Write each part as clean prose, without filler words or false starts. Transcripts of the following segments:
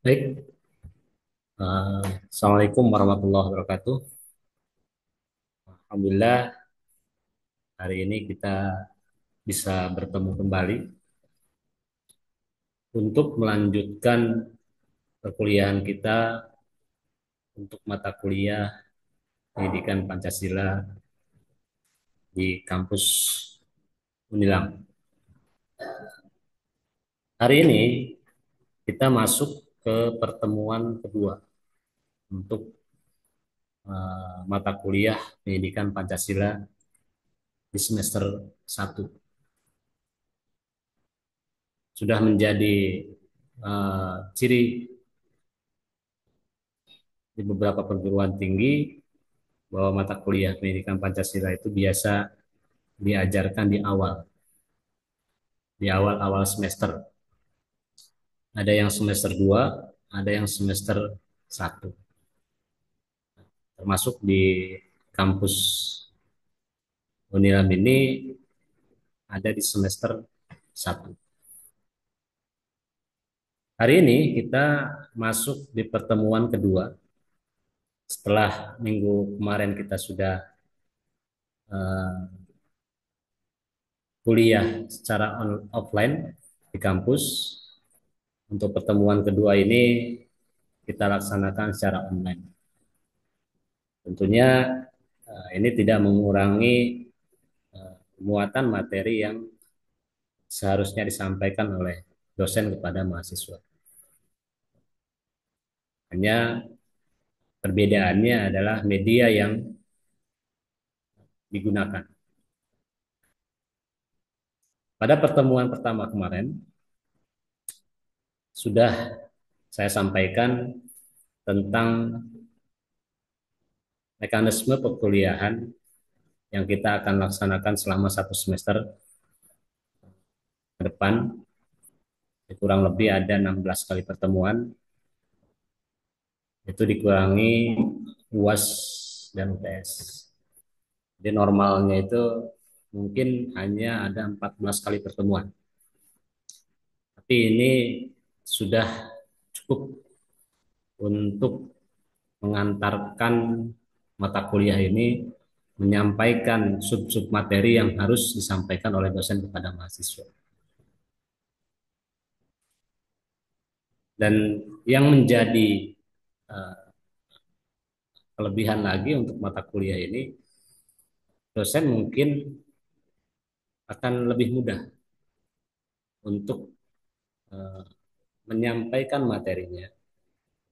Baik, Assalamualaikum warahmatullahi wabarakatuh. Alhamdulillah, hari ini kita bisa bertemu kembali untuk melanjutkan perkuliahan kita untuk mata kuliah Pendidikan Pancasila di kampus Unilang. Hari ini kita masuk ke pertemuan kedua untuk mata kuliah Pendidikan Pancasila di semester 1. Sudah menjadi ciri di beberapa perguruan tinggi bahwa mata kuliah pendidikan Pancasila itu biasa diajarkan di awal-awal semester. Ada yang semester 2, ada yang semester 1. Termasuk di kampus Unilam ini ada di semester 1. Hari ini kita masuk di pertemuan kedua. Setelah minggu kemarin kita sudah eh, kuliah secara offline di kampus. Untuk pertemuan kedua ini kita laksanakan secara online. Tentunya ini tidak mengurangi muatan materi yang seharusnya disampaikan oleh dosen kepada mahasiswa. Hanya perbedaannya adalah media yang digunakan. Pada pertemuan pertama kemarin sudah saya sampaikan tentang mekanisme perkuliahan yang kita akan laksanakan selama 1 semester ke depan. Kurang lebih ada 16 kali pertemuan. Itu dikurangi UAS dan UTS. Jadi normalnya itu mungkin hanya ada 14 kali pertemuan. Tapi ini sudah cukup untuk mengantarkan mata kuliah ini menyampaikan sub-sub materi yang harus disampaikan oleh dosen kepada mahasiswa. Dan yang menjadi uh, kelebihan lagi untuk mata kuliah ini, dosen mungkin akan lebih mudah untuk uh, menyampaikan materinya.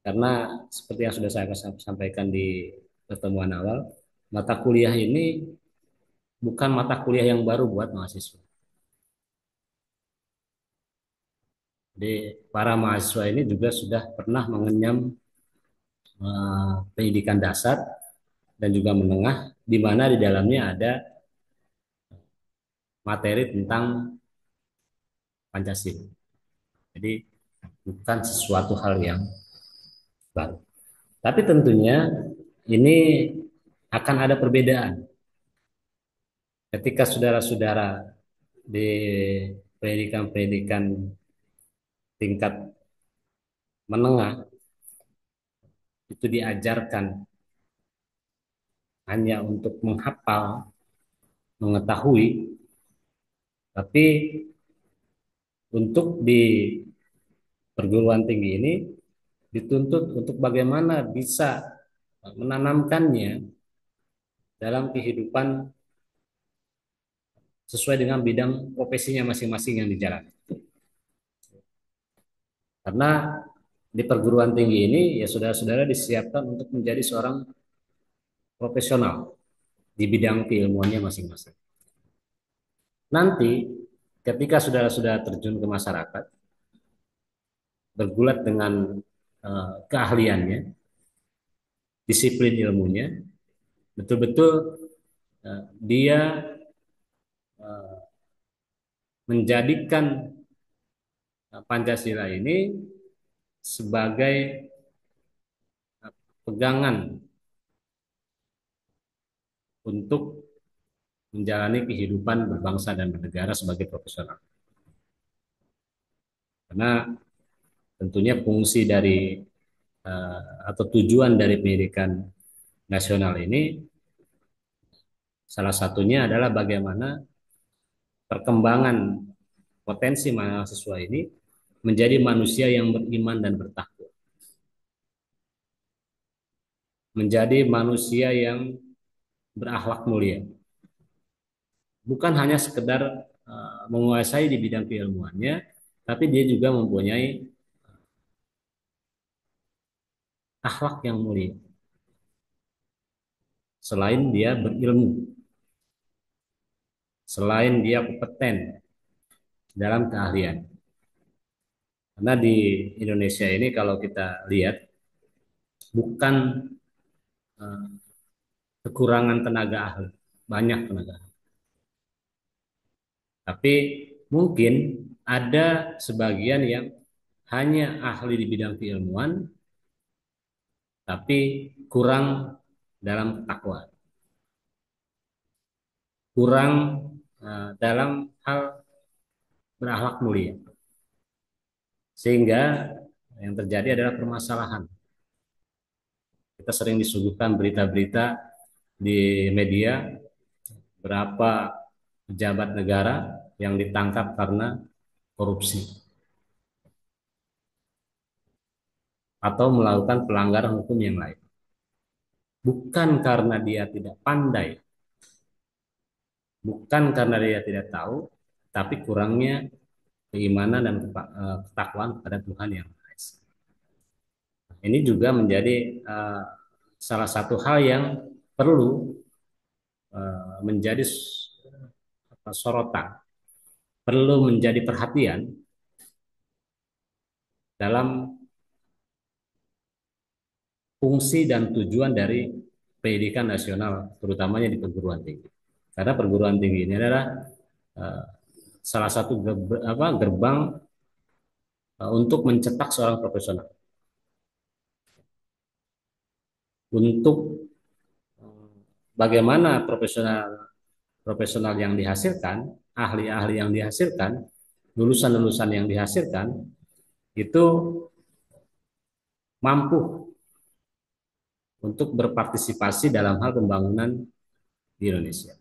Karena seperti yang sudah saya sampaikan di pertemuan awal, mata kuliah ini bukan mata kuliah yang baru buat mahasiswa. Jadi para mahasiswa ini juga sudah pernah mengenyam pendidikan dasar dan juga menengah, di mana di dalamnya ada materi tentang Pancasila. Jadi bukan sesuatu hal yang baru. Tapi tentunya ini akan ada perbedaan ketika saudara-saudara di pendidikan-pendidikan tingkat menengah itu diajarkan hanya untuk menghafal, mengetahui, tapi untuk di perguruan tinggi ini dituntut untuk bagaimana bisa menanamkannya dalam kehidupan sesuai dengan bidang profesinya masing-masing yang dijalani. Karena di perguruan tinggi ini ya saudara-saudara disiapkan untuk menjadi seorang profesional di bidang keilmuannya masing-masing. Nanti ketika saudara-saudara terjun ke masyarakat, bergulat dengan keahliannya, disiplin ilmunya, betul-betul dia uh, menjadikan Pancasila ini sebagai pegangan untuk menjalani kehidupan berbangsa dan bernegara sebagai profesional. Karena Tentunya fungsi dari atau tujuan dari pendidikan nasional ini salah satunya adalah bagaimana perkembangan potensi mahasiswa ini menjadi manusia yang beriman dan bertakwa, menjadi manusia yang berakhlak mulia, bukan hanya sekedar menguasai di bidang keilmuannya, tapi dia juga mempunyai akhlak yang mulia. Selain dia berilmu, selain dia kompeten dalam keahlian. Karena di Indonesia ini kalau kita lihat bukan eh, kekurangan tenaga ahli, banyak tenaga ahli. Tapi mungkin ada sebagian yang hanya ahli di bidang keilmuan, tapi kurang dalam takwa, kurang dalam hal berakhlak mulia. Sehingga yang terjadi adalah permasalahan. Kita sering disuguhkan berita-berita di media berapa pejabat negara yang ditangkap karena korupsi atau melakukan pelanggaran hukum yang lain. Bukan karena dia tidak pandai, bukan karena dia tidak tahu, tapi kurangnya keimanan dan ketakwaan kepada Tuhan yang Maha Esa. Ini juga menjadi salah satu hal yang perlu menjadi sorotan, perlu menjadi perhatian dalam fungsi dan tujuan dari pendidikan nasional, terutamanya di perguruan tinggi. Karena perguruan tinggi ini adalah uh, salah satu gerbang untuk mencetak seorang profesional, untuk bagaimana profesional profesional yang dihasilkan, ahli-ahli yang dihasilkan, lulusan-lulusan yang dihasilkan itu mampu untuk berpartisipasi dalam hal pembangunan di Indonesia.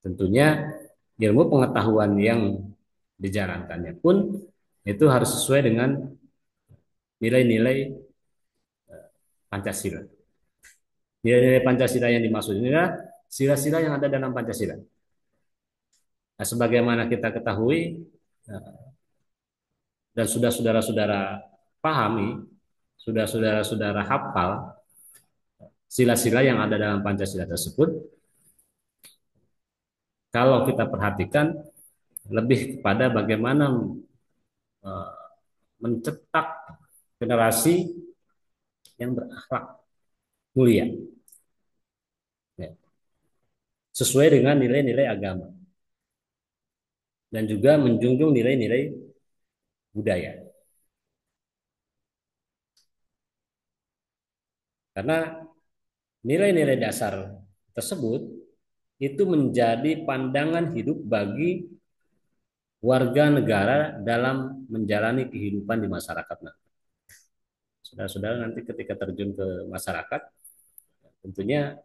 Tentunya ilmu pengetahuan yang dijalankannya pun itu harus sesuai dengan nilai-nilai Pancasila. Nilai-nilai Pancasila yang dimaksud ini adalah sila-sila yang ada dalam Pancasila. Nah, sebagaimana kita ketahui dan sudah saudara-saudara pahami, sudah saudara-saudara hafal sila-sila yang ada dalam Pancasila tersebut, kalau kita perhatikan lebih kepada bagaimana eh, mencetak generasi yang berakhlak mulia, ya, sesuai dengan nilai-nilai agama dan juga menjunjung nilai-nilai budaya. Karena nilai-nilai dasar tersebut itu menjadi pandangan hidup bagi warga negara dalam menjalani kehidupan di masyarakat. Nah, saudara-saudara nanti ketika terjun ke masyarakat, tentunya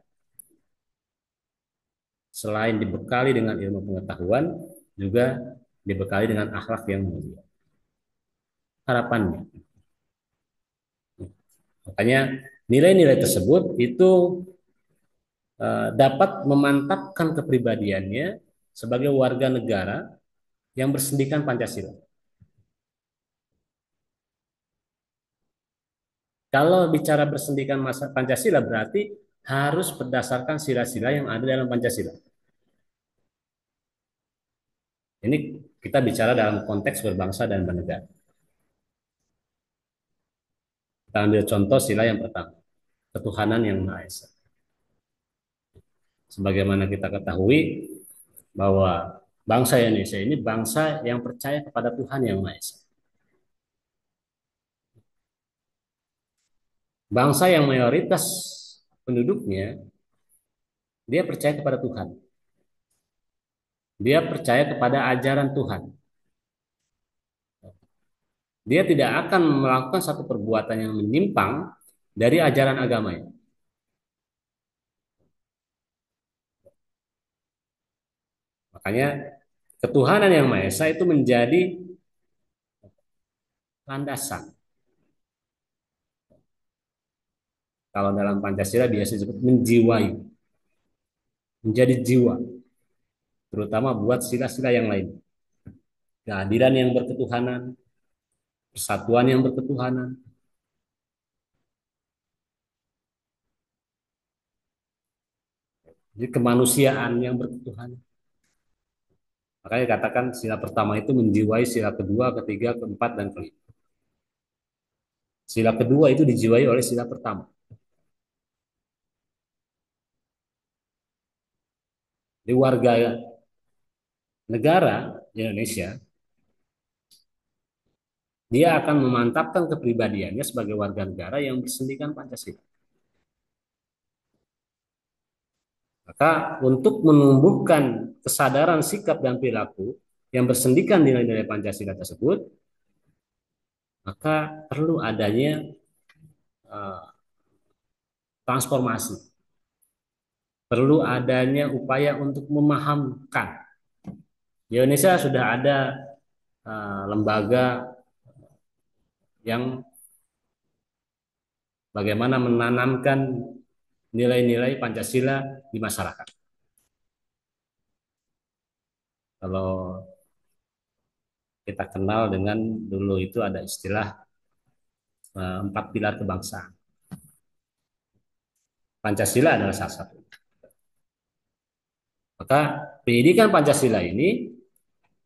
selain dibekali dengan ilmu pengetahuan, juga dibekali dengan akhlak yang mulia. Harapannya. Makanya nilai-nilai tersebut itu dapat memantapkan kepribadiannya sebagai warga negara yang bersendikan Pancasila. Kalau bicara bersendikan Pancasila berarti harus berdasarkan sila-sila yang ada dalam Pancasila. Ini kita bicara dalam konteks berbangsa dan bernegara. Kita ambil contoh sila yang pertama, ketuhanan yang Maha Esa. Sebagaimana kita ketahui bahwa bangsa Indonesia ini bangsa yang percaya kepada Tuhan yang Maha Esa. Bangsa yang mayoritas penduduknya dia percaya kepada Tuhan. Dia percaya kepada ajaran Tuhan. Dia tidak akan melakukan satu perbuatan yang menyimpang dari ajaran agamanya. Makanya ketuhanan yang Maha Esa itu menjadi landasan. Kalau dalam Pancasila biasa disebut menjiwai, menjadi jiwa, terutama buat sila-sila yang lain. Keadilan yang berketuhanan, persatuan yang berketuhanan, jadi kemanusiaan yang berketuhanan. Makanya katakan sila pertama itu menjiwai sila kedua, ketiga, keempat, dan kelima. Sila kedua itu dijiwai oleh sila pertama. Di warga negara Indonesia, dia akan memantapkan kepribadiannya sebagai warga negara yang bersendikan Pancasila. Maka untuk menumbuhkan kesadaran sikap dan perilaku yang bersendikan nilai-nilai Pancasila tersebut, maka perlu adanya uh, transformasi, perlu adanya upaya untuk memahamkan. Di Indonesia sudah ada lembaga yang bagaimana menanamkan nilai-nilai Pancasila di masyarakat. Kalau kita kenal dengan dulu itu ada istilah empat pilar kebangsaan. Pancasila adalah salah satu. Maka pendidikan Pancasila ini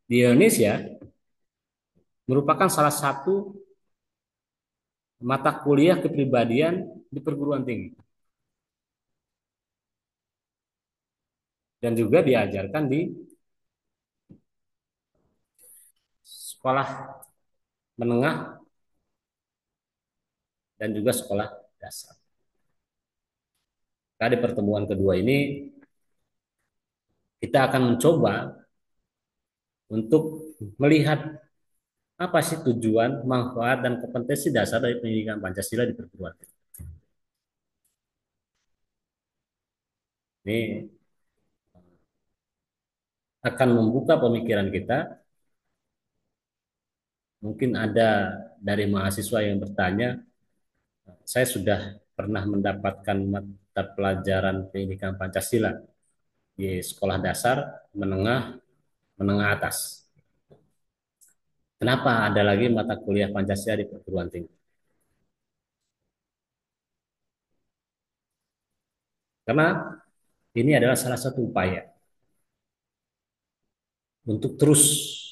di Indonesia merupakan salah satu mata kuliah kepribadian di perguruan tinggi dan juga diajarkan di sekolah menengah dan juga sekolah dasar. Nah, di pertemuan kedua ini kita akan mencoba untuk melihat apa sih tujuan, manfaat, dan kompetensi dasar dari pendidikan Pancasila di perguruan tinggi. Ini akan membuka pemikiran kita. Mungkin ada dari mahasiswa yang bertanya, saya sudah pernah mendapatkan mata pelajaran pendidikan Pancasila di sekolah dasar, menengah, menengah atas. Kenapa ada lagi mata kuliah Pancasila di perguruan tinggi? Karena ini adalah salah satu upaya untuk terus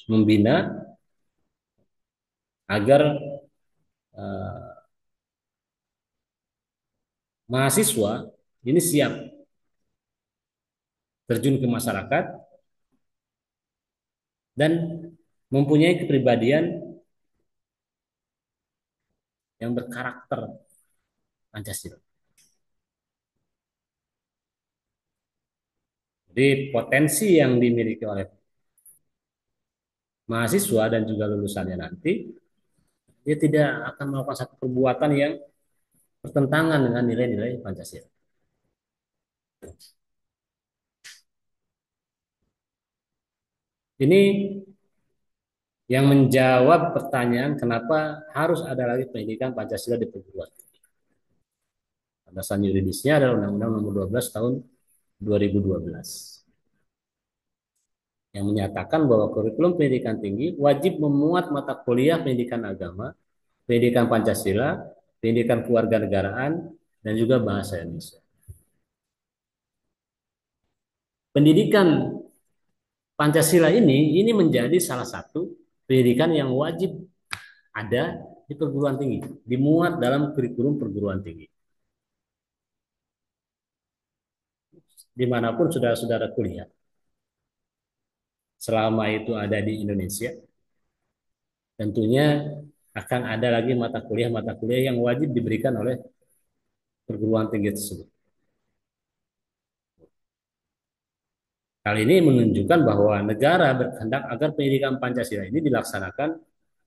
membina agar eh, mahasiswa ini siap terjun ke masyarakat dan mempunyai kepribadian yang berkarakter Pancasila. Jadi potensi yang dimiliki oleh mahasiswa dan juga lulusannya nanti, dia tidak akan melakukan satu perbuatan yang bertentangan dengan nilai-nilai Pancasila. Ini yang menjawab pertanyaan kenapa harus ada lagi pendidikan Pancasila di perguruan tinggi. Landasan yuridisnya adalah Undang-Undang Nomor 12 Tahun 2012 yang menyatakan bahwa kurikulum pendidikan tinggi wajib memuat mata kuliah pendidikan agama, pendidikan Pancasila, pendidikan kewarganegaraan, dan juga bahasa Indonesia. Pendidikan Pancasila ini menjadi salah satu pendidikan yang wajib ada di perguruan tinggi, dimuat dalam kurikulum perguruan tinggi. Dimanapun saudara-saudara kuliah, selama itu ada di Indonesia, tentunya akan ada lagi mata kuliah yang wajib diberikan oleh perguruan tinggi tersebut. Hal ini menunjukkan bahwa negara berkehendak agar pendidikan Pancasila ini dilaksanakan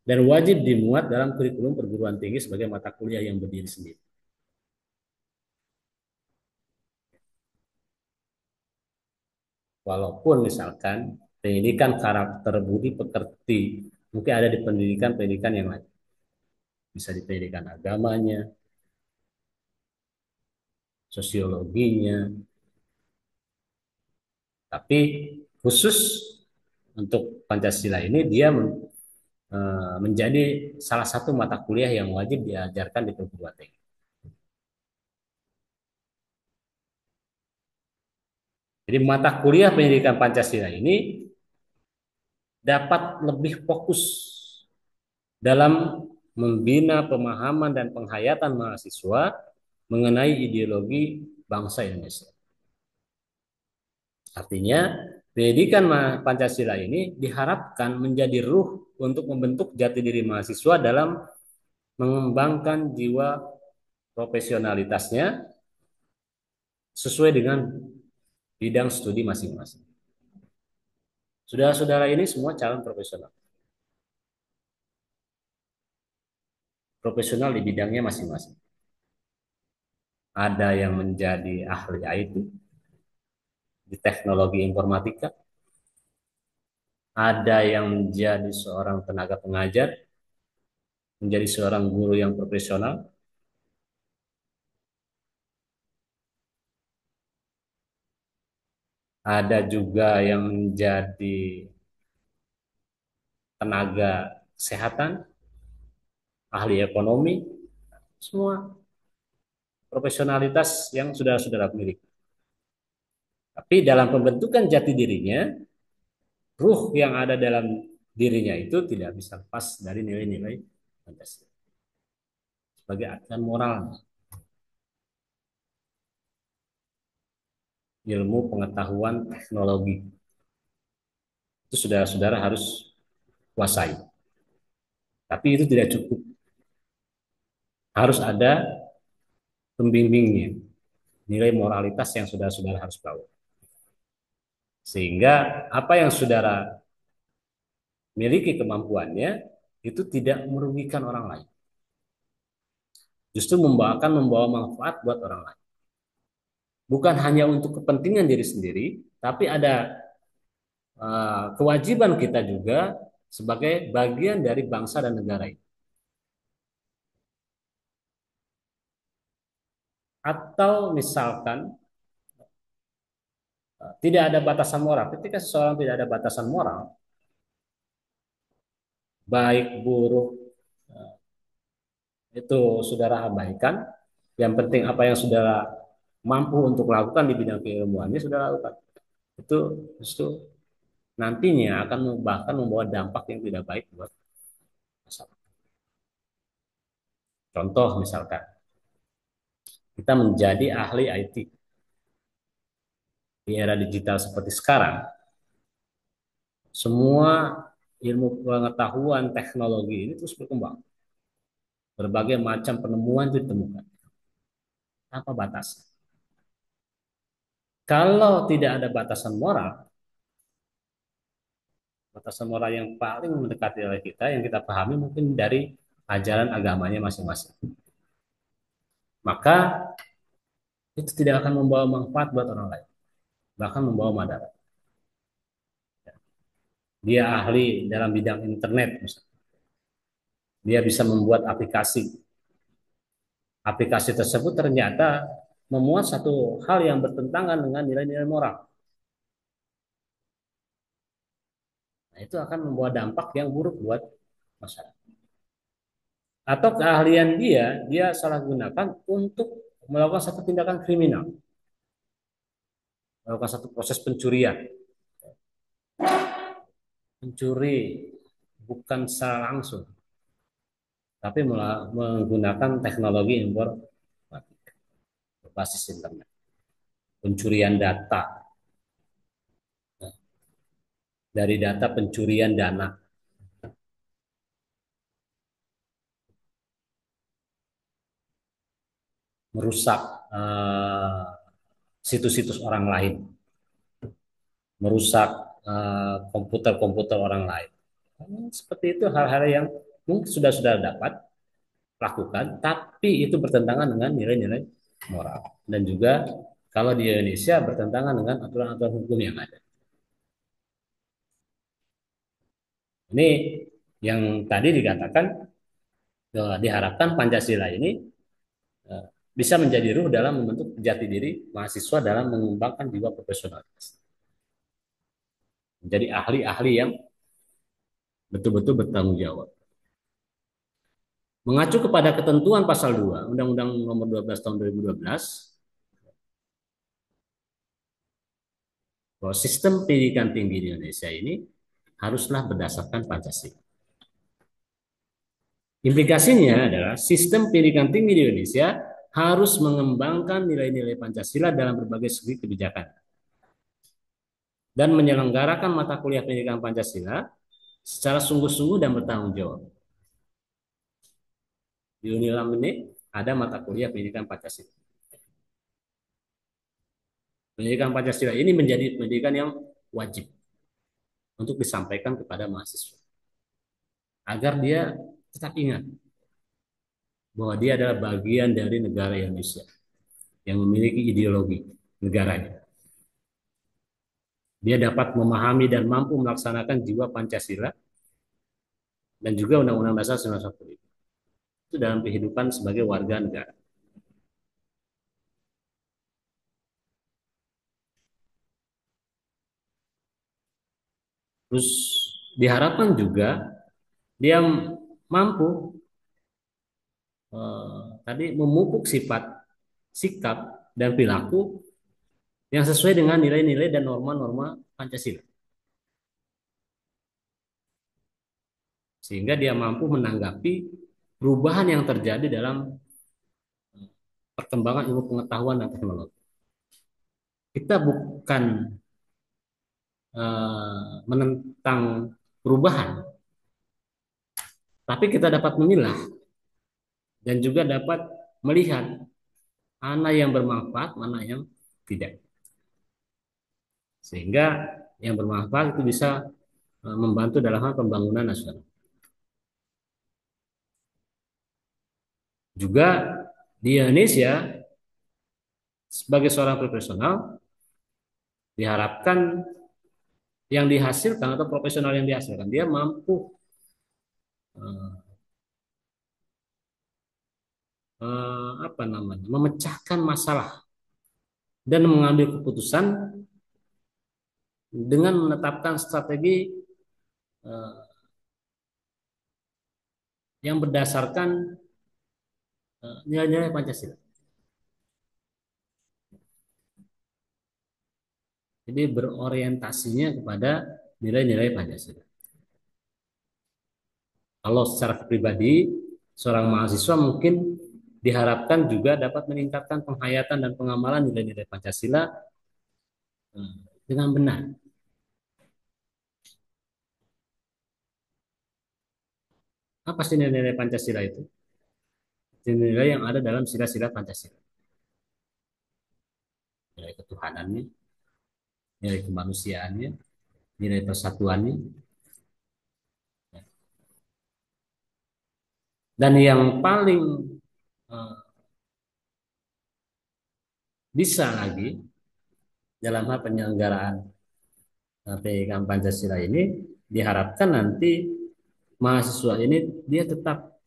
dan wajib dimuat dalam kurikulum perguruan tinggi sebagai mata kuliah yang berdiri sendiri. Walaupun misalkan pendidikan karakter budi pekerti mungkin ada di pendidikan-pendidikan yang lain, bisa di pendidikan agamanya, sosiologinya, tapi khusus untuk Pancasila ini dia menjadi salah satu mata kuliah yang wajib diajarkan di perguruan tinggi. Jadi mata kuliah pendidikan Pancasila ini dapat lebih fokus dalam membina pemahaman dan penghayatan mahasiswa mengenai ideologi bangsa Indonesia. Artinya, pendidikan Pancasila ini diharapkan menjadi ruh untuk membentuk jati diri mahasiswa dalam mengembangkan jiwa profesionalitasnya sesuai dengan bidang studi masing-masing. Saudara-saudara ini semua calon profesional. Profesional di bidangnya masing-masing. Ada yang menjadi ahli IT di teknologi informatika, ada yang menjadi seorang tenaga pengajar, menjadi seorang guru yang profesional, ada juga yang menjadi tenaga kesehatan, ahli ekonomi, semua profesionalitas yang sudah saudara miliki. Tapi dalam pembentukan jati dirinya, ruh yang ada dalam dirinya itu tidak bisa lepas dari nilai-nilai Pancasila sebagai aturan moral, ilmu pengetahuan teknologi. Itu saudara-saudara harus kuasai. Tapi itu tidak cukup. Harus ada pembimbingnya, nilai moralitas yang saudara-saudara harus bawa. Sehingga apa yang saudara miliki kemampuannya itu tidak merugikan orang lain. Justru membawa manfaat buat orang lain. Bukan hanya untuk kepentingan diri sendiri, tapi ada kewajiban kita juga sebagai bagian dari bangsa dan negara ini. Atau misalkan tidak ada batasan moral. Ketika seseorang tidak ada batasan moral, baik buruk itu saudara abaikan. Yang penting apa yang saudara mampu untuk lakukan di bidang keilmuannya saudara lakukan. Itu justru nantinya akan bahkan membawa dampak yang tidak baik buat masyarakat. Contoh misalkan kita menjadi ahli IT di era digital seperti sekarang, semua ilmu pengetahuan teknologi ini terus berkembang. Berbagai macam penemuan itu ditemukan. Apa batas? Kalau tidak ada batasan moral yang paling mendekati oleh kita, yang kita pahami mungkin dari ajaran agamanya masing-masing. Maka itu tidak akan membawa manfaat buat orang lain, bahkan membawa madarat. Dia ahli dalam bidang internet, misalnya. Dia bisa membuat aplikasi. Aplikasi tersebut ternyata memuat satu hal yang bertentangan dengan nilai-nilai moral. Nah, itu akan membawa dampak yang buruk buat masyarakat. Atau keahlian dia salah gunakan untuk melakukan satu tindakan kriminal, melakukan satu proses pencurian. Mencuri bukan secara langsung, tapi menggunakan teknologi informatika berbasis internet. Pencurian data, dari data pencurian dana, merusak situs-situs orang lain, merusak komputer-komputer orang lain. Seperti itu hal-hal yang mungkin sudah dapat lakukan, tapi itu bertentangan dengan nilai-nilai moral. Dan juga kalau di Indonesia bertentangan dengan aturan-aturan hukum yang ada. Ini yang tadi dikatakan diharapkan Pancasila ini eh, bisa menjadi ruh dalam membentuk jati diri mahasiswa dalam mengembangkan jiwa profesionalitas. Menjadi ahli-ahli yang betul-betul bertanggung jawab. Mengacu kepada ketentuan pasal 2 Undang-Undang Nomor 12 Tahun 2012 bahwa sistem pendidikan tinggi di Indonesia ini haruslah berdasarkan Pancasila. Implikasinya adalah sistem pendidikan tinggi di Indonesia harus mengembangkan nilai-nilai Pancasila dalam berbagai segi kebijakan dan menyelenggarakan mata kuliah pendidikan Pancasila secara sungguh-sungguh dan bertanggung jawab. Di Unilam ini ada mata kuliah pendidikan Pancasila. Pendidikan Pancasila ini menjadi pendidikan yang wajib untuk disampaikan kepada mahasiswa agar dia tetap ingat bahwa dia adalah bagian dari negara Indonesia yang memiliki ideologi negaranya. Dia dapat memahami dan mampu melaksanakan jiwa Pancasila dan juga Undang-Undang Dasar 1945. Itu dalam kehidupan sebagai warga negara. Terus diharapkan juga dia mampu tadi memupuk sifat, sikap, dan perilaku yang sesuai dengan nilai-nilai dan norma-norma Pancasila. Sehingga dia mampu menanggapi perubahan yang terjadi dalam perkembangan ilmu pengetahuan dan teknologi. Kita bukan menentang perubahan, tapi kita dapat memilah dan juga dapat melihat mana yang bermanfaat, mana yang tidak. Sehingga yang bermanfaat itu bisa membantu dalam hal pembangunan nasional. Juga di Indonesia sebagai seorang profesional diharapkan yang dihasilkan atau profesional yang dihasilkan dia mampu eh, apa namanya memecahkan masalah dan mengambil keputusan dengan menetapkan strategi eh, yang berdasarkan nilai-nilai Pancasila. Jadi berorientasinya kepada nilai-nilai Pancasila. Kalau secara pribadi, seorang mahasiswa mungkin diharapkan juga dapat meningkatkan penghayatan dan pengamalan nilai-nilai Pancasila dengan benar. Apa sih nilai-nilai Pancasila itu? Nilai yang ada dalam sila-sila Pancasila. Nilai ketuhanannya, nilai kemanusiaannya, nilai persatuannya. Dan yang paling eh, bisa lagi dalam hal penyelenggaraan pendidikan Pancasila ini diharapkan nanti mahasiswa ini dia tetap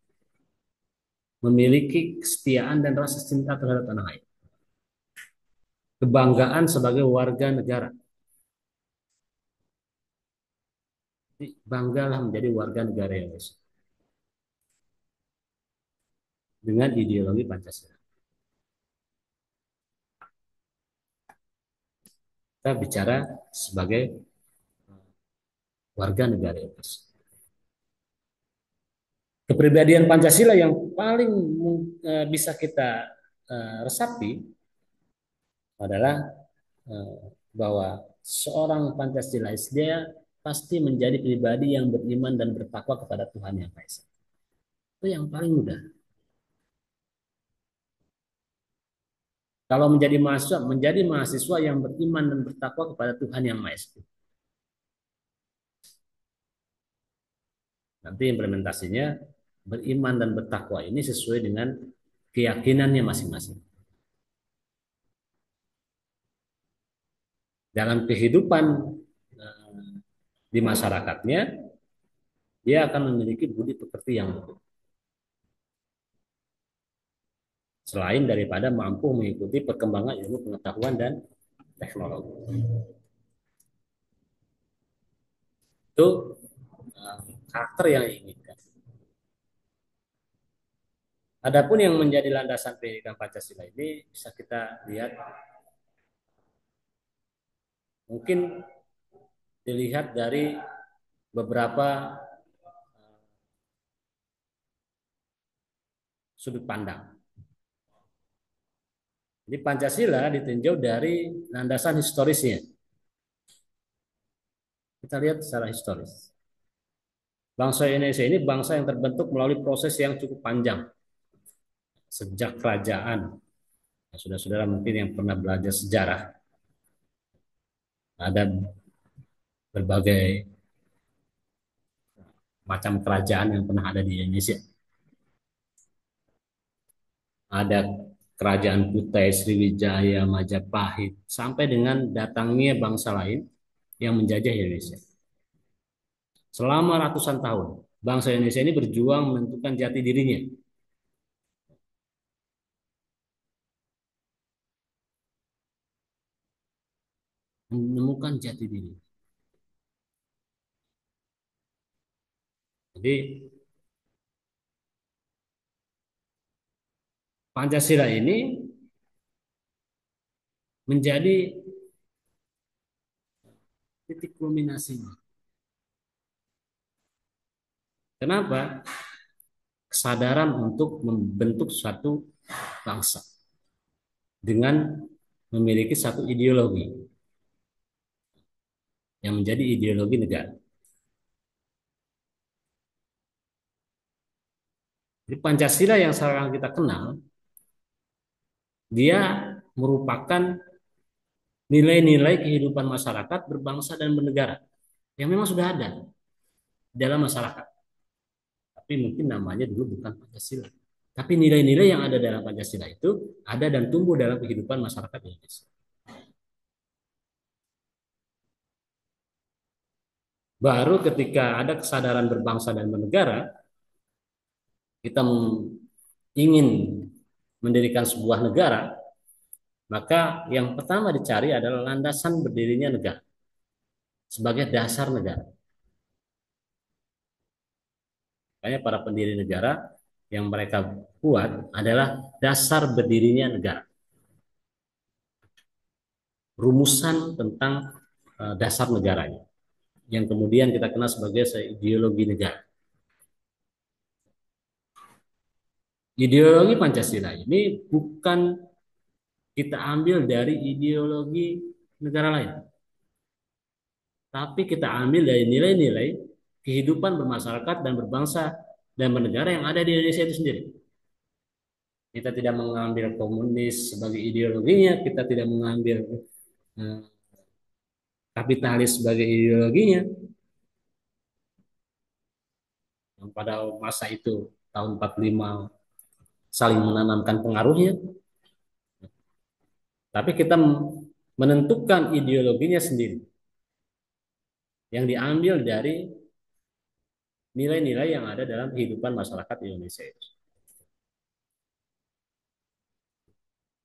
memiliki kesetiaan dan rasa cinta terhadap tanah air. Kebanggaan sebagai warga negara. Jadi, banggalah menjadi warga negara Indonesia dengan ideologi Pancasila. Kita bicara sebagai warga negara Indonesia. Kepribadian Pancasila yang paling bisa kita resapi adalah eh, bahwa seorang Pancasilais dia pasti menjadi pribadi yang beriman dan bertakwa kepada Tuhan Yang Maha Esa. Itu yang paling mudah. Kalau menjadi mahasiswa yang beriman dan bertakwa kepada Tuhan Yang Maha Esa. Nanti implementasinya beriman dan bertakwa ini sesuai dengan keyakinannya masing-masing. Dalam kehidupan eh, di masyarakatnya, dia akan memiliki budi pekerti yang luhur. Selain daripada mampu mengikuti perkembangan ilmu pengetahuan dan teknologi. Itu eh, karakter yang diinginkan. Adapun yang menjadi landasan pendidikan Pancasila ini bisa kita lihat, mungkin dilihat dari beberapa sudut pandang. Jadi Pancasila ditinjau dari landasan historisnya. Kita lihat secara historis. Bangsa Indonesia ini bangsa yang terbentuk melalui proses yang cukup panjang. Sejak kerajaan. Nah, saudara-saudara mungkin yang pernah belajar sejarah, ada berbagai macam kerajaan yang pernah ada di Indonesia. Ada kerajaan Kutai, Sriwijaya, Majapahit, sampai dengan datangnya bangsa lain yang menjajah Indonesia. Selama ratusan tahun, bangsa Indonesia ini berjuang menentukan jati dirinya. Menemukan jati diri. Jadi Pancasila ini menjadi titik kulminasinya. Kenapa? Kesadaran untuk membentuk suatu bangsa dengan memiliki satu ideologi yang menjadi ideologi negara. Jadi Pancasila yang sekarang kita kenal, dia merupakan nilai-nilai kehidupan masyarakat berbangsa dan bernegara yang memang sudah ada dalam masyarakat. Tapi mungkin namanya dulu bukan Pancasila. Tapi nilai-nilai yang ada dalam Pancasila itu ada dan tumbuh dalam kehidupan masyarakat Indonesia. Baru ketika ada kesadaran berbangsa dan bernegara, kita ingin mendirikan sebuah negara, maka yang pertama dicari adalah landasan berdirinya negara sebagai dasar negara. Makanya para pendiri negara yang mereka buat adalah dasar berdirinya negara. Rumusan tentang dasar negaranya. Yang kemudian kita kenal sebagai ideologi negara. Ideologi Pancasila ini bukan kita ambil dari ideologi negara lain. Tapi kita ambil dari nilai-nilai kehidupan bermasyarakat dan berbangsa dan bernegara yang ada di Indonesia itu sendiri. Kita tidak mengambil komunis sebagai ideologinya, kita tidak mengambil eh, kapitalis sebagai ideologinya. Yang pada masa itu tahun 45 saling menanamkan pengaruhnya, tapi kita menentukan ideologinya sendiri yang diambil dari nilai-nilai yang ada dalam kehidupan masyarakat Indonesia itu.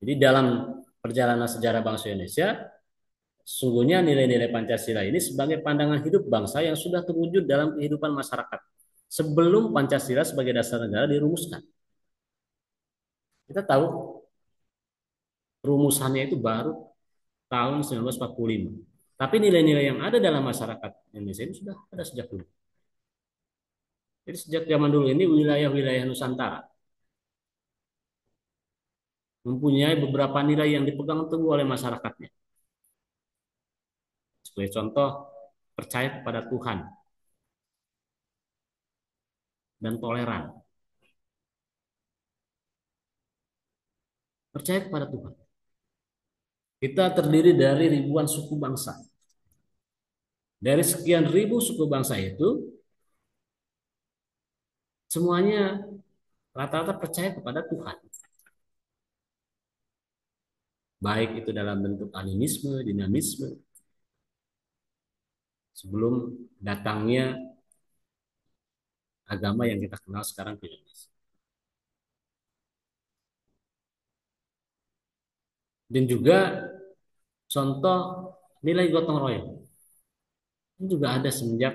Jadi dalam perjalanan sejarah bangsa Indonesia, sungguhnya nilai-nilai Pancasila ini sebagai pandangan hidup bangsa yang sudah terwujud dalam kehidupan masyarakat sebelum Pancasila sebagai dasar negara dirumuskan. Kita tahu rumusannya itu baru tahun 1945. Tapi nilai-nilai yang ada dalam masyarakat Indonesia ini sudah ada sejak dulu. Jadi sejak zaman dulu ini wilayah-wilayah Nusantara mempunyai beberapa nilai yang dipegang teguh oleh masyarakatnya. Sebagai contoh, percaya kepada Tuhan dan toleran. Percaya kepada Tuhan. Kita terdiri dari ribuan suku bangsa. Dari sekian ribu suku bangsa itu, Semuanya rata-rata percaya kepada Tuhan. Baik itu dalam bentuk animisme, dinamisme, sebelum datangnya agama yang kita kenal sekarang di Indonesia. Dan juga contoh nilai gotong royong ini juga ada semenjak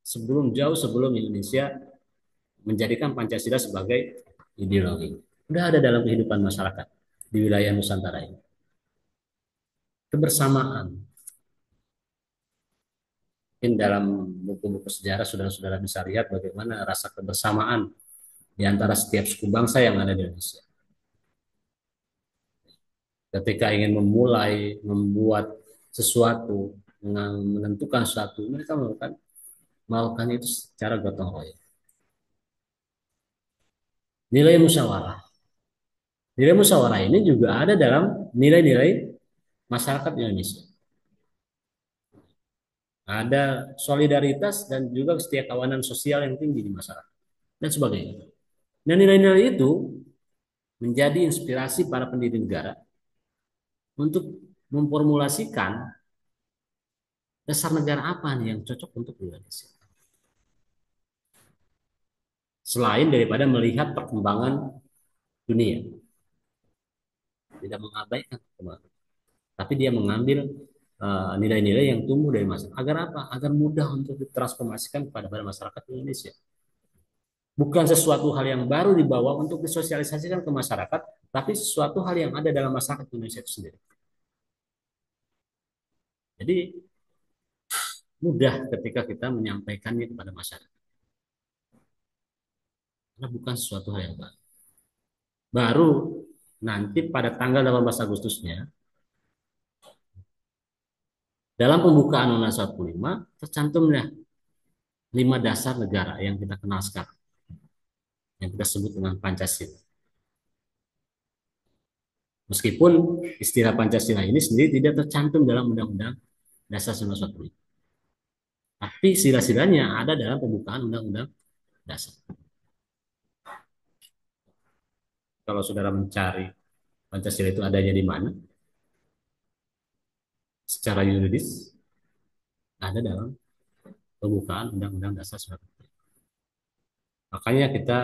sebelum sebelum Indonesia menjadikan Pancasila sebagai ideologi. Sudah ada dalam kehidupan masyarakat di wilayah Nusantara ini. Kebersamaan. Mungkin dalam buku-buku sejarah saudara-saudara bisa lihat bagaimana rasa kebersamaan di antara setiap suku bangsa yang ada di Indonesia. Ketika ingin memulai, membuat sesuatu, menentukan sesuatu, mereka melakukan itu secara gotong royong. Nilai musyawarah. Nilai musyawarah ini juga ada dalam nilai-nilai masyarakat Indonesia. Ada solidaritas dan juga kawanan sosial yang tinggi di masyarakat dan sebagainya. Dan nilai-nilai itu menjadi inspirasi para pendiri negara untuk memformulasikan dasar negara apa nih yang cocok untuk Indonesia. Selain daripada melihat perkembangan dunia, tidak mengabaikan perkembangan, tapi dia mengambil nilai-nilai yang tumbuh dari masyarakat. Agar apa? Agar mudah untuk ditransformasikan kepada masyarakat Indonesia. Bukan sesuatu hal yang baru dibawa untuk disosialisasikan ke masyarakat, tapi sesuatu hal yang ada dalam masyarakat Indonesia itu sendiri. Jadi mudah ketika kita menyampaikannya kepada masyarakat. Karena bukan sesuatu hal yang baru. Baru nanti pada tanggal 18 Agustusnya, dalam pembukaan Undang-Undang 45, tercantumlah 5 dasar negara yang kita kenal sekarang, yang kita sebut dengan Pancasila. Meskipun istilah Pancasila ini sendiri tidak tercantum dalam Undang-Undang Dasar 1945. Tapi sila-silanya ada dalam pembukaan Undang-Undang Dasar. Kalau saudara mencari Pancasila itu adanya di mana, secara yuridis ada dalam pembukaan Undang-Undang Dasar 1945. Makanya kita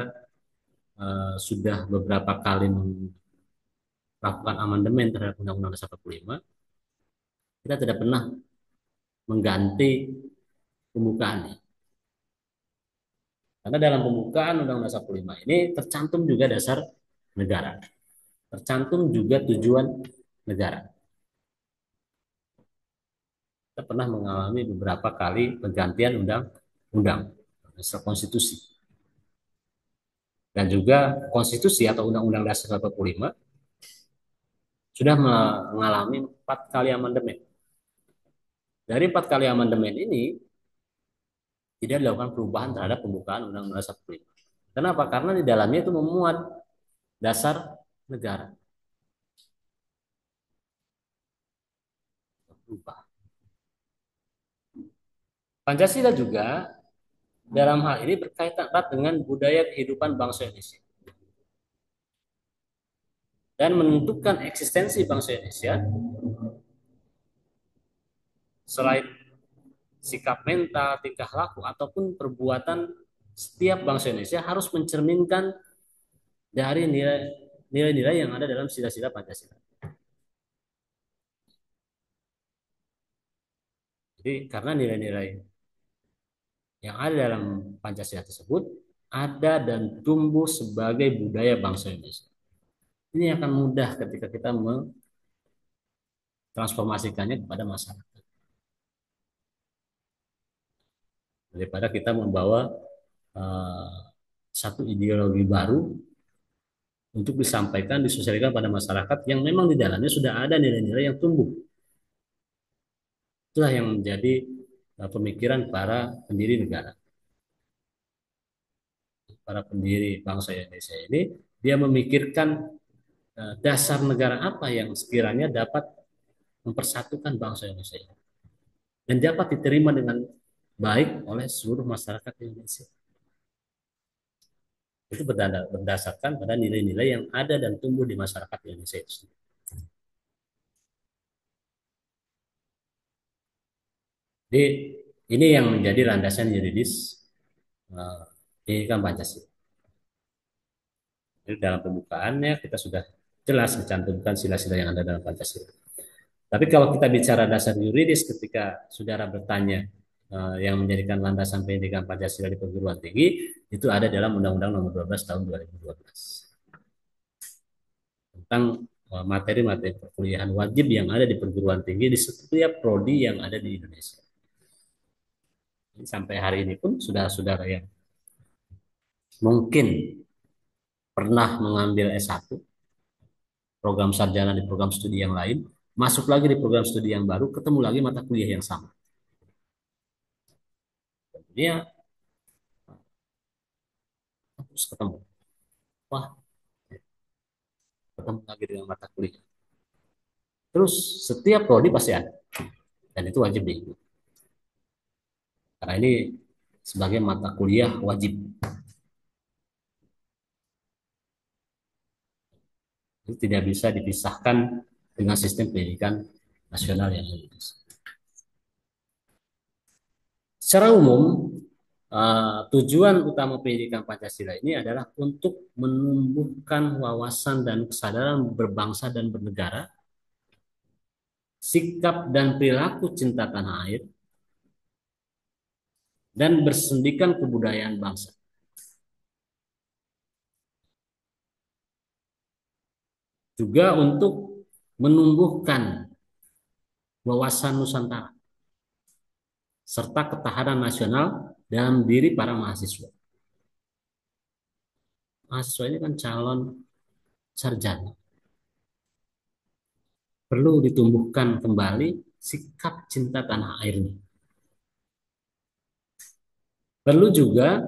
sudah beberapa kali melakukan amandemen terhadap Undang-Undang Dasar 45, kita tidak pernah mengganti pembukaannya. Karena dalam pembukaan Undang-Undang Dasar 45 ini tercantum juga dasar negara. Tercantum juga tujuan negara. Kita pernah mengalami beberapa kali pergantian undang-undang, konstitusi. Dan juga konstitusi atau Undang-Undang Dasar 45 sudah mengalami 4 kali amandemen. Dari 4 kali amandemen ini tidak dilakukan perubahan terhadap pembukaan Undang-Undang Dasar 45. Kenapa? Karena di dalamnya itu memuat dasar negara. Berubah. Pancasila juga dalam hal ini berkaitan erat dengan budaya kehidupan bangsa Indonesia dan menentukan eksistensi bangsa Indonesia selain sikap mental, tingkah laku ataupun perbuatan setiap bangsa Indonesia harus mencerminkan dari nilai-nilai yang ada dalam sila-sila Pancasila. Jadi karena nilai-nilai yang ada dalam Pancasila tersebut ada dan tumbuh sebagai budaya bangsa Indonesia. Ini akan mudah ketika kita mentransformasikannya kepada masyarakat. Daripada kita membawa uh, satu ideologi baru untuk disampaikan, disosialisasikan pada masyarakat yang memang di dalamnya sudah ada nilai-nilai yang tumbuh. Itulah yang menjadi pemikiran para pendiri negara. Para pendiri bangsa Indonesia ini, dia memikirkan dasar negara apa yang sekiranya dapat mempersatukan bangsa Indonesia ini dan dapat diterima dengan baik oleh seluruh masyarakat Indonesia. Itu berdasarkan pada nilai-nilai yang ada dan tumbuh di masyarakat Indonesia itu. Jadi ini yang menjadi landasan yuridis eh, pendidikan Pancasila. Jadi dalam pembukaannya kita sudah jelas mencantumkan sila-sila yang ada dalam Pancasila. Tapi kalau kita bicara dasar yuridis ketika saudara bertanya yang menjadikan landasan pendidikan Pancasila di perguruan tinggi itu ada dalam Undang-Undang Nomor 12 Tahun 2012 tentang materi-materi perkuliahan wajib yang ada di perguruan tinggi di setiap prodi yang ada di Indonesia. Sampai hari ini pun sudah saudara yang mungkin pernah mengambil S1, program sarjana di program studi yang lain, masuk lagi di program studi yang baru, ketemu lagi mata kuliah yang sama. Dia terus ketemu. Wah, ketemu lagi dengan mata kuliah. Terus setiap prodi pasti ada. Dan itu wajib diikuti. Karena ini sebagai mata kuliah wajib. Itu tidak bisa dipisahkan dengan sistem pendidikan nasional yang ada. Secara umum, tujuan utama pendidikan Pancasila ini adalah untuk menumbuhkan wawasan dan kesadaran berbangsa dan bernegara, sikap dan perilaku cinta tanah air, dan bersendikan kebudayaan bangsa. Juga untuk menumbuhkan wawasan Nusantara, serta ketahanan nasional dalam diri para mahasiswa. Mahasiswa ini kan calon sarjana. Perlu ditumbuhkan kembali sikap cinta tanah airnya. Perlu juga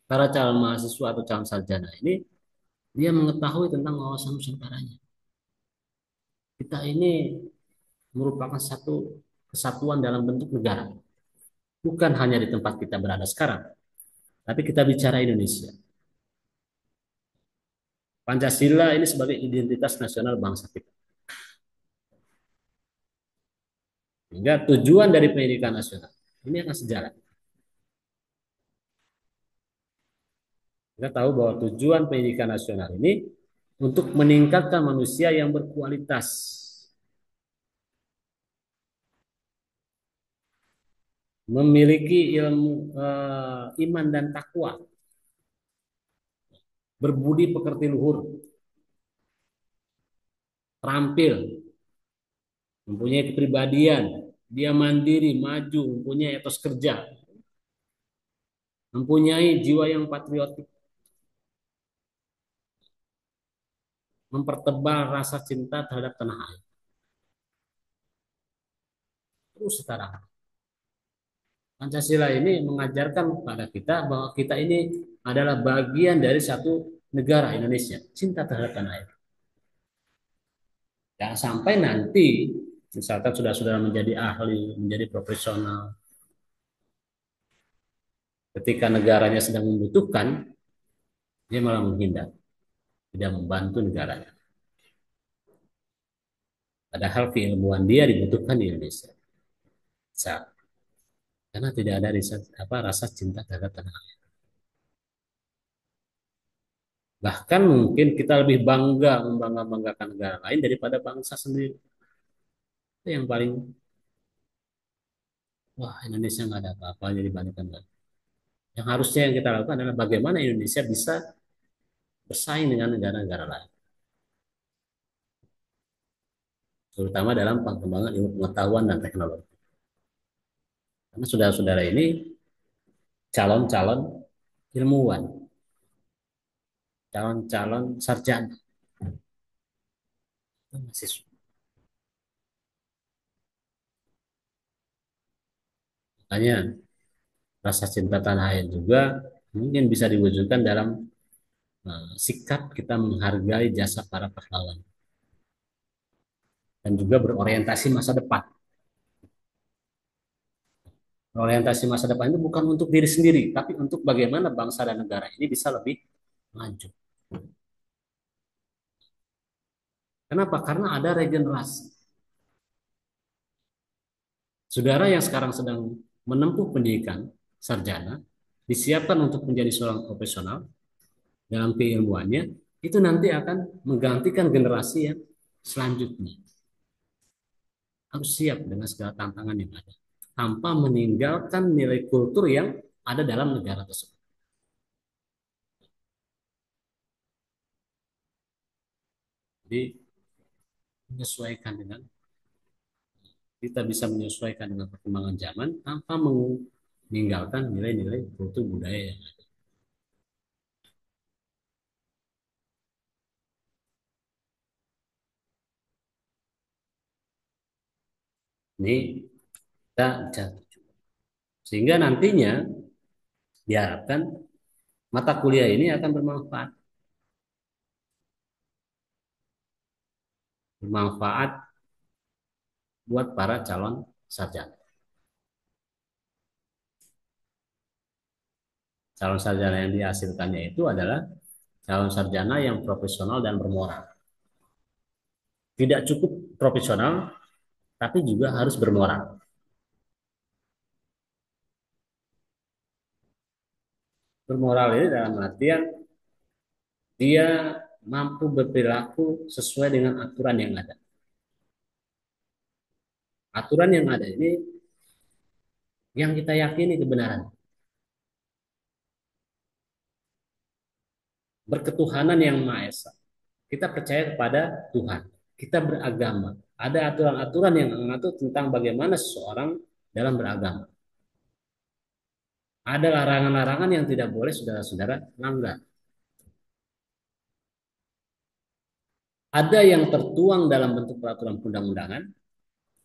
para calon mahasiswa atau calon sarjana ini dia mengetahui tentang wawasan Nusantaranya. Kita ini merupakan satu kesatuan dalam bentuk negara. Bukan hanya di tempat kita berada sekarang, tapi kita bicara Indonesia. Pancasila ini sebagai identitas nasional bangsa kita. Sehingga tujuan dari pendidikan nasional ini akan sejalan. Kita tahu bahwa tujuan pendidikan nasional ini untuk meningkatkan manusia yang berkualitas, memiliki ilmu iman dan takwa, berbudi pekerti luhur, terampil, mempunyai kepribadian, dia mandiri, maju, mempunyai etos kerja, mempunyai jiwa yang patriotik, mempertebal rasa cinta terhadap tanah air. Terus sekarang Pancasila ini mengajarkan kepada kita bahwa kita ini adalah bagian dari satu negara Indonesia, cinta terhadap tanah air. Jangan sampai nanti, misalkan sudah menjadi ahli, menjadi profesional, ketika negaranya sedang membutuhkan, dia malah menghindar, tidak membantu negaranya. Padahal keilmuan dia dibutuhkan di Indonesia. Karena tidak ada rasa cinta terhadap tanah air. Bahkan mungkin kita lebih bangga membanggakan negara lain daripada bangsa sendiri. Itu yang paling, wah Indonesia nggak ada apa-apanya dibandingkan dengan. Yang harusnya yang kita lakukan adalah bagaimana Indonesia bisa bersaing dengan negara-negara lain. Terutama dalam pengembangan ilmu pengetahuan dan teknologi. Karena saudara-saudara ini calon-calon ilmuwan, calon-calon sarjana, mahasiswa. Makanya rasa cinta tanah air juga mungkin bisa diwujudkan dalam sikap kita menghargai jasa para pahlawan dan juga berorientasi masa depan. Orientasi masa depan itu bukan untuk diri sendiri, tapi untuk bagaimana bangsa dan negara ini bisa lebih maju. Kenapa? Karena ada regenerasi. Saudara yang sekarang sedang menempuh pendidikan sarjana, disiapkan untuk menjadi seorang profesional dalam keilmuannya, itu nanti akan menggantikan generasi yang selanjutnya. Harus siap dengan segala tantangan yang ada, tanpa meninggalkan nilai kultur yang ada dalam negara tersebut. Jadi menyesuaikan dengan kita bisa menyesuaikan dengan perkembangan zaman tanpa meninggalkan nilai-nilai kultur budaya yang ada. Ini kita sehingga nantinya diharapkan mata kuliah ini akan bermanfaat, bermanfaat buat para calon sarjana. Calon sarjana yang dihasilkannya itu adalah calon sarjana yang profesional dan bermoral. Tidak cukup profesional, tapi juga harus bermoral. Bermoral ini dalam artian dia mampu berperilaku sesuai dengan aturan yang ada. Aturan yang ada ini yang kita yakini kebenaran. Berketuhanan yang Maha Esa. Kita percaya kepada Tuhan. Kita beragama. Ada aturan-aturan yang mengatur tentang bagaimana seseorang dalam beragama. Ada larangan-larangan yang tidak boleh saudara-saudara langgar. Ada yang tertuang dalam bentuk peraturan perundang-undangan,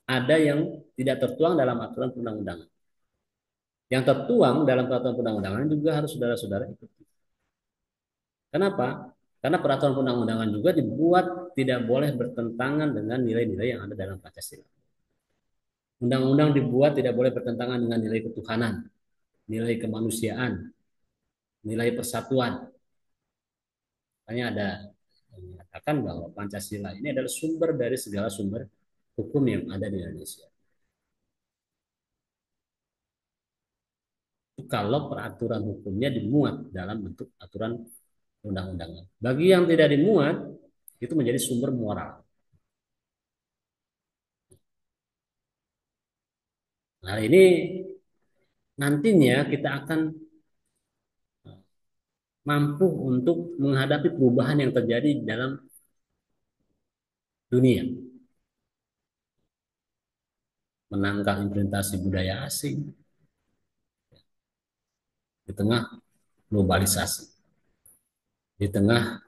ada yang tidak tertuang dalam aturan perundang-undangan. Yang tertuang dalam peraturan perundang-undangan juga harus saudara-saudara ikuti. Kenapa? Karena peraturan perundang-undangan juga dibuat tidak boleh bertentangan dengan nilai-nilai yang ada dalam Pancasila. Undang-undang dibuat tidak boleh bertentangan dengan nilai ketuhanan, nilai kemanusiaan, nilai persatuan. Makanya ada yang mengatakan bahwa Pancasila ini adalah sumber dari segala sumber hukum yang ada di Indonesia. Kalau peraturan hukumnya dimuat dalam bentuk aturan undang-undangan. Bagi yang tidak dimuat, itu menjadi sumber moral. Nah, ini nantinya kita akan mampu untuk menghadapi perubahan yang terjadi dalam dunia. Menangkal implementasi budaya asing di tengah globalisasi, di tengah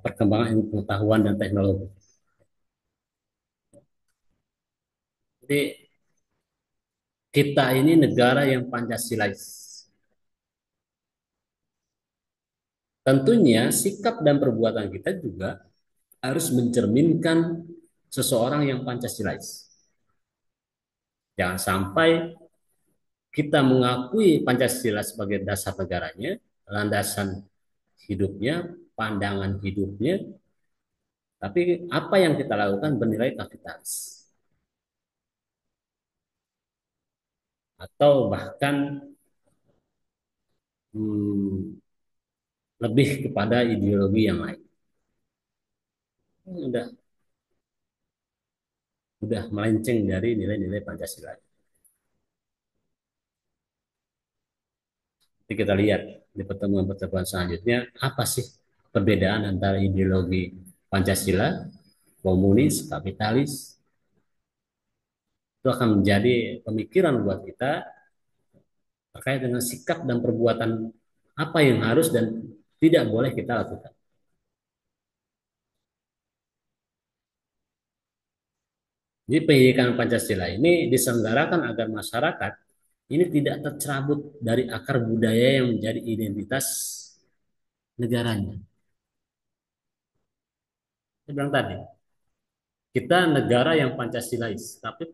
perkembangan ilmu pengetahuan dan teknologi. Jadi kita ini negara yang Pancasilais. Tentunya sikap dan perbuatan kita juga harus mencerminkan seseorang yang Pancasilais. Jangan sampai kita mengakui Pancasila sebagai dasar negaranya, landasan hidupnya, pandangan hidupnya, tapi apa yang kita lakukan bernilai kapitalis. Atau bahkan hmm, lebih kepada ideologi yang lain. Udah udah melenceng dari nilai-nilai Pancasila. Jadi kita lihat di pertemuan-pertemuan selanjutnya apa sih perbedaan antara ideologi Pancasila, komunis, kapitalis. Itu akan menjadi pemikiran buat kita terkait dengan sikap dan perbuatan apa yang harus dan tidak boleh kita lakukan. Jadi pendidikan Pancasila ini diselenggarakan agar masyarakat ini tidak tercerabut dari akar budaya yang menjadi identitas negaranya. Saya bilang tadi, kita negara yang Pancasilais, tapi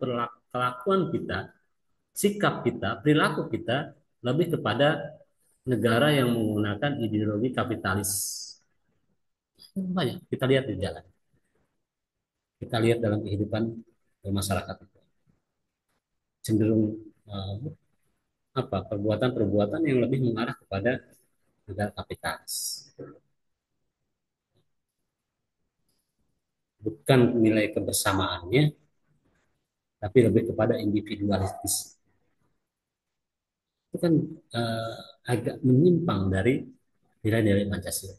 kelakuan kita, sikap kita, perilaku kita lebih kepada negara yang menggunakan ideologi kapitalis. Banyak kita lihat di jalan, kita lihat dalam kehidupan masyarakat itu cenderung eh, apa perbuatan-perbuatan yang lebih mengarah kepada negara kapitalis, bukan nilai kebersamaannya, tapi lebih kepada individualistis. Itu kan eh, agak menyimpang dari nilai-nilai Pancasila.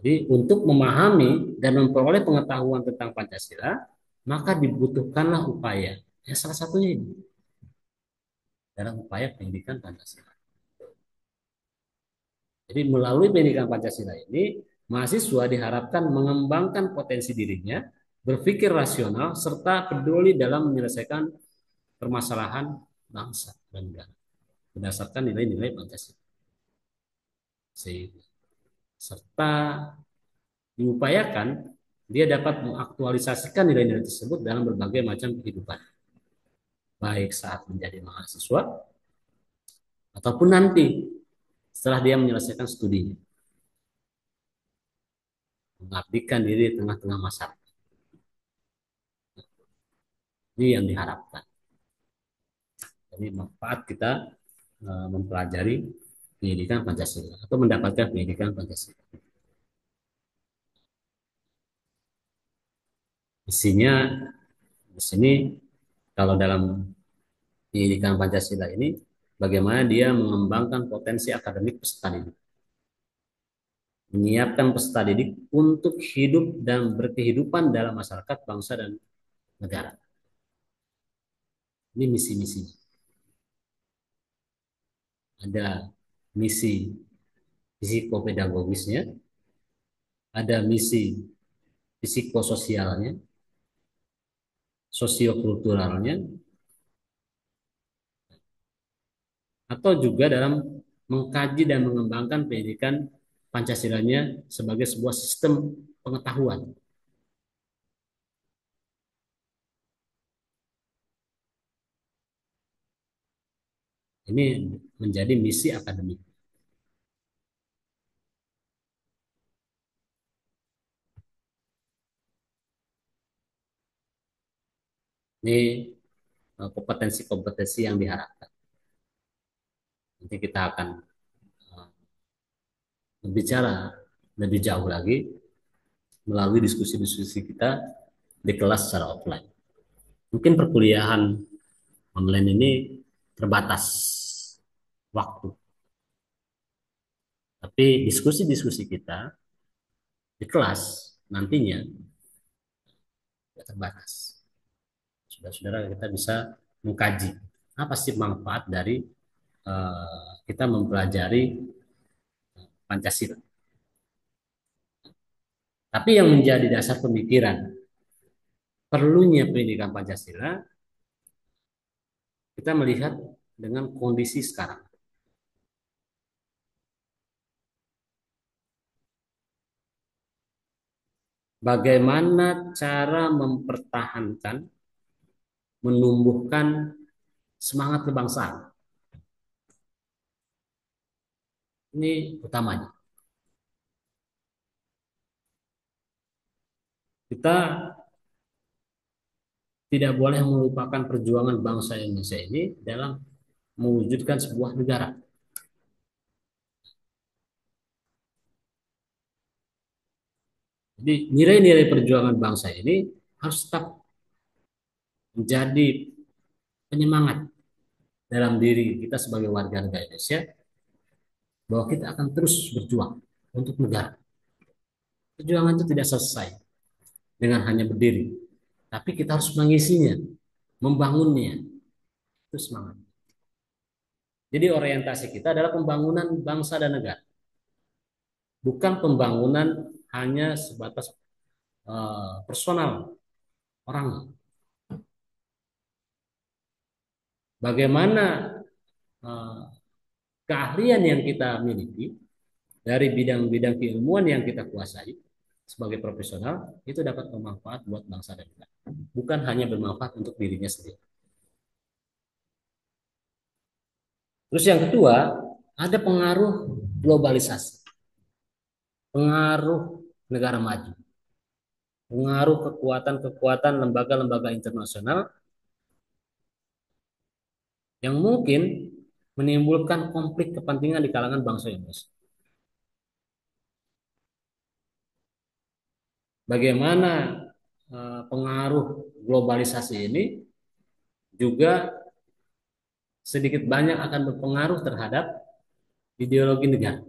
Jadi untuk memahami dan memperoleh pengetahuan tentang Pancasila, maka dibutuhkanlah upaya. Ya salah satunya ini dalam upaya pendidikan Pancasila. Jadi melalui pendidikan Pancasila ini, mahasiswa diharapkan mengembangkan potensi dirinya, berpikir rasional, serta peduli dalam menyelesaikan permasalahan bangsa dan negara berdasarkan nilai-nilai Pancasila. Serta diupayakan dia dapat mengaktualisasikan nilai-nilai tersebut dalam berbagai macam kehidupan, baik saat menjadi mahasiswa ataupun nanti setelah dia menyelesaikan studinya, mengabdikan diri di tengah-tengah masyarakat. Ini yang diharapkan. Jadi manfaat kita mempelajari pendidikan Pancasila atau mendapatkan pendidikan Pancasila. Isinya di sini kalau dalam pendidikan Pancasila ini bagaimana dia mengembangkan potensi akademik peserta didik, menyiapkan peserta didik untuk hidup dan berkehidupan dalam masyarakat, bangsa dan negara. Ini misi-misi. Ada misi psikopedagogisnya, ada misi psikososialnya, sosiokulturalnya, atau juga dalam mengkaji dan mengembangkan pendidikan Pancasilanya sebagai sebuah sistem pengetahuan. Ini menjadi misi akademik. Ini kompetensi-kompetensi yang diharapkan. Nanti kita akan eh, berbicara lebih jauh lagi melalui diskusi-diskusi kita di kelas secara offline. Mungkin perkuliahan online ini terbatas waktu, tapi diskusi-diskusi kita di kelas nantinya tidak terbatas. Saudara-saudara kita bisa mengkaji apa sih manfaat dari kita mempelajari Pancasila. Tapi yang menjadi dasar pemikiran perlunya pendidikan Pancasila, kita melihat dengan kondisi sekarang. Bagaimana cara mempertahankan, menumbuhkan semangat kebangsaan. Ini utamanya. Kita tidak boleh melupakan perjuangan bangsa Indonesia ini dalam mewujudkan sebuah negara. Jadi nilai-nilai perjuangan bangsa ini harus tetap menjadi penyemangat dalam diri kita sebagai warga negara Indonesia bahwa kita akan terus berjuang untuk negara. Perjuangan itu tidak selesai dengan hanya berdiri, tapi kita harus mengisinya, membangunnya. Itu semangat. Jadi orientasi kita adalah pembangunan bangsa dan negara, bukan pembangunan hanya sebatas personal orang. Bagaimana uh, keahlian yang kita miliki dari bidang-bidang keilmuan yang kita kuasai sebagai profesional itu dapat bermanfaat buat bangsa dan negara, bukan hanya bermanfaat untuk dirinya sendiri. Terus yang kedua, ada pengaruh globalisasi, pengaruh negara maju, pengaruh kekuatan-kekuatan lembaga-lembaga internasional yang mungkin menimbulkan konflik kepentingan di kalangan bangsa Indonesia. Bagaimana pengaruh globalisasi ini juga sedikit banyak akan berpengaruh terhadap ideologi negara.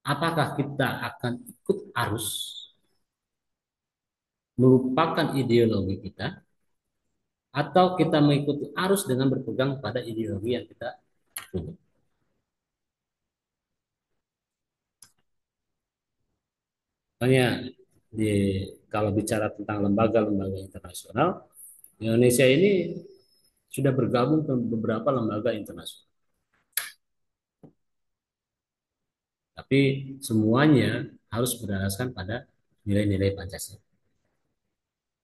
Apakah kita akan ikut arus melupakan ideologi kita, atau kita mengikuti arus dengan berpegang pada ideologi yang kita punya? Makanya di, kalau bicara tentang lembaga-lembaga internasional, Indonesia ini sudah bergabung ke beberapa lembaga internasional. Tapi semuanya harus berdasarkan pada nilai-nilai Pancasila.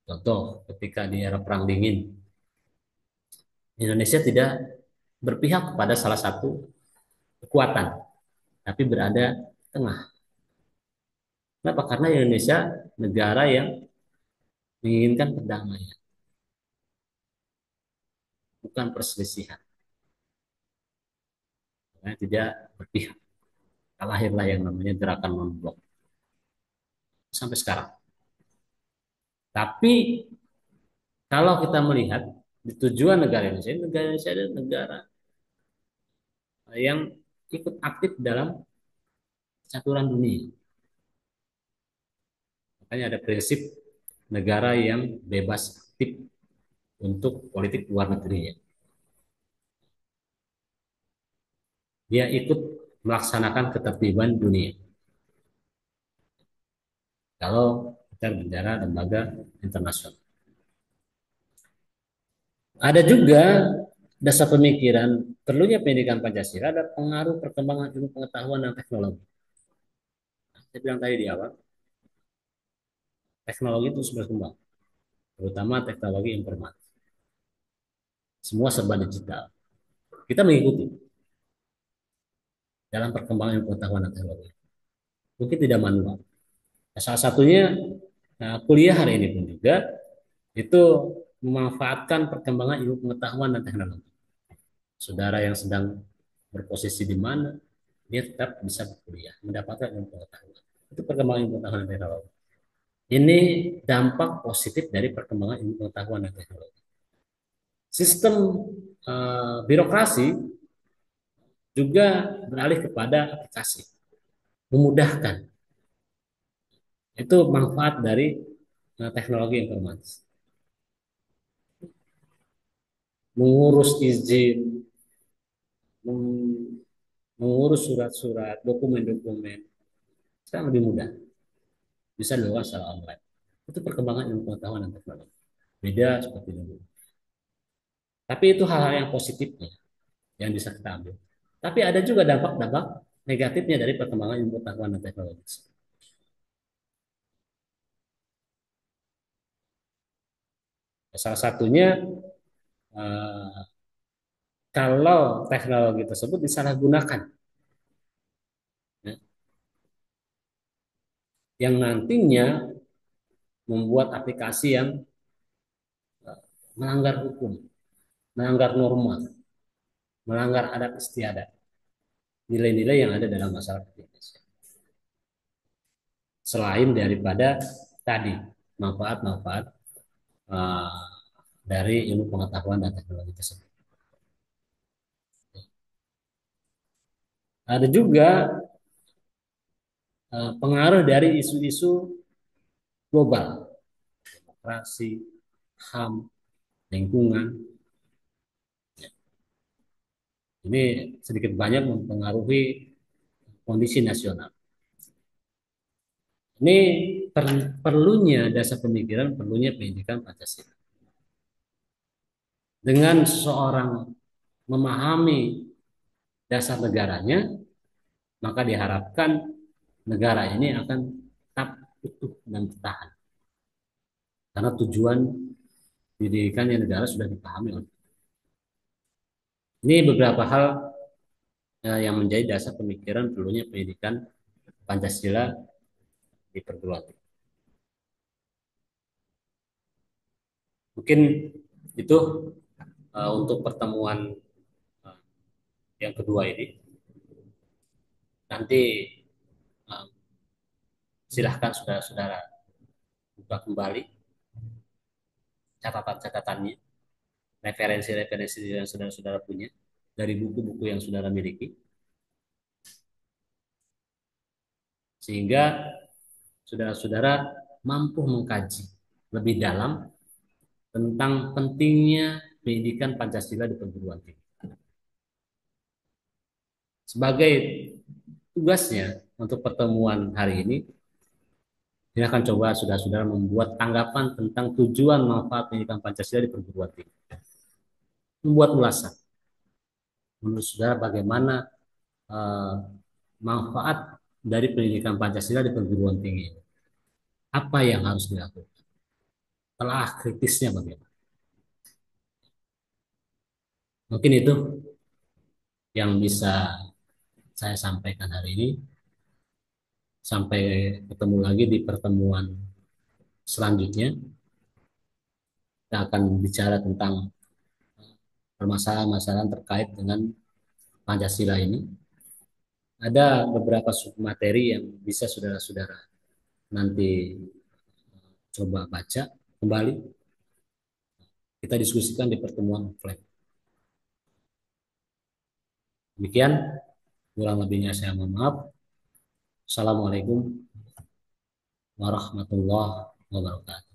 Contoh, ketika di era Perang Dingin, Indonesia tidak berpihak kepada salah satu kekuatan, tapi berada tengah. Kenapa? Karena Indonesia negara yang menginginkan perdamaian, bukan perselisihan. Karena tidak berpihak. Lahirlah yang namanya gerakan non-blok sampai sekarang. Tapi kalau kita melihat di tujuan negara Indonesia adalah negara yang ikut aktif dalam caturan dunia. Makanya ada prinsip negara yang bebas aktif untuk politik luar negerinya. Dia ikut melaksanakan ketertiban dunia. Kalau kita bicara lembaga internasional. Ada juga dasar pemikiran perlunya pendidikan Pancasila ada pengaruh perkembangan ilmu pengetahuan dan teknologi. Saya bilang tadi di awal, teknologi itu terus berkembang, terutama teknologi informasi. Semua serba digital. Kita mengikuti dalam perkembangan ilmu pengetahuan dan teknologi. Mungkin tidak manual. Salah satunya kuliah hari ini pun juga itu memanfaatkan perkembangan ilmu pengetahuan dan teknologi. Saudara yang sedang berposisi di mana, dia tetap bisa berkuliah, mendapatkan ilmu pengetahuan. Itu perkembangan ilmu pengetahuan dan teknologi. Ini dampak positif dari perkembangan ilmu pengetahuan dan teknologi. Sistem birokrasi juga beralih kepada aplikasi, memudahkan. Itu manfaat dari teknologi informasi. Mengurus izin, mengurus surat-surat, dokumen-dokumen, sekarang lebih mudah. Bisa dilakukan secara online. Itu perkembangan ilmu pengetahuan dan teknologi. Beda seperti dulu. Tapi itu hal-hal yang positifnya yang bisa kita ambil. Tapi ada juga dampak-dampak negatifnya dari perkembangan ilmu pengetahuan dan teknologi. Salah satunya eh, kalau teknologi tersebut disalahgunakan, ya, yang nantinya membuat aplikasi yang melanggar hukum, melanggar norma, melanggar adat istiadat, nilai-nilai yang ada dalam masyarakat Indonesia. Selain daripada tadi manfaat-manfaat uh, dari ilmu pengetahuan dan teknologi tersebut. Ada juga pengaruh dari isu-isu global, demokrasi, HAM, lingkungan. Ini sedikit banyak mempengaruhi kondisi nasional. Ini perlunya dasar pemikiran, perlunya pendidikan Pancasila. Dengan seseorang memahami dasar negaranya, maka diharapkan negara ini akan tetap utuh dan bertahan. Karena tujuan pendidikan yang negara sudah dipahami oleh. Ini beberapa hal yang menjadi dasar pemikiran perlunya pendidikan Pancasila di perguruan tinggi. Mungkin itu untuk pertemuan eh, yang kedua ini. Nanti eh, silahkan saudara-saudara buka kembali catatan-catatannya, referensi-referensi yang saudara-saudara punya dari buku-buku yang saudara miliki, sehingga saudara-saudara mampu mengkaji lebih dalam tentang pentingnya pendidikan Pancasila di perguruan tinggi. Sebagai tugasnya untuk pertemuan hari ini, saya akan coba saudara-saudara membuat tanggapan tentang tujuan manfaat pendidikan Pancasila di perguruan tinggi. Membuat ulasan. Menurut saudara bagaimana eh, manfaat dari pendidikan Pancasila di perguruan tinggi? Apa yang harus dilakukan? Telah kritisnya bagaimana? Mungkin itu yang bisa saya sampaikan hari ini. Sampai ketemu lagi di pertemuan selanjutnya. Kita akan bicara tentang permasalahan-permasalahan terkait dengan Pancasila ini. Ada beberapa submateri yang bisa saudara-saudara nanti coba baca kembali. Kita diskusikan di pertemuan offline. Demikian, kurang lebihnya saya mohon maaf. Assalamualaikum warahmatullahi wabarakatuh.